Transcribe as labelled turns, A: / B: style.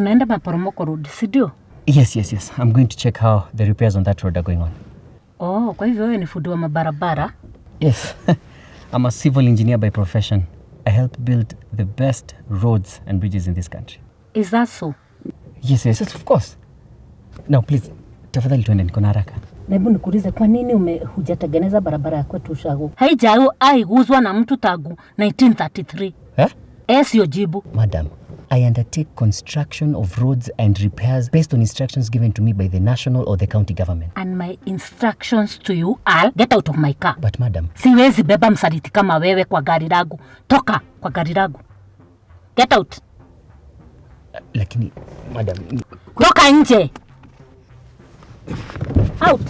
A: tunaenda Maporomoko Road, si ndio?
B: Yes. I'm going to check how the repairs on that road are going on.
A: Oh, kwa hivyo wewe ni fundi wa mabarabara?
B: Yes. I'm a civil engineer by profession. I help build the best roads and bridges in this country.
A: Is that so?
B: Yes, of course. Now please, tafadhali tuende, niko na haraka.
A: Na hebu nikuulize, kwa nini hujatengeneza barabara ya kwetu Ushago? Haijao aiguzwa na mtu tangu 1933. Sio jibu.
B: Madam, I undertake construction of roads and repairs based on instructions given to me by the national or the county government.
A: And my instructions to you are, get out of my car.
B: But madam,
A: siwezi beba msaliti kama wewe kwa gari langu. Toka kwa gari langu. Get out.
B: Lakini madam,
A: toka nje. Out.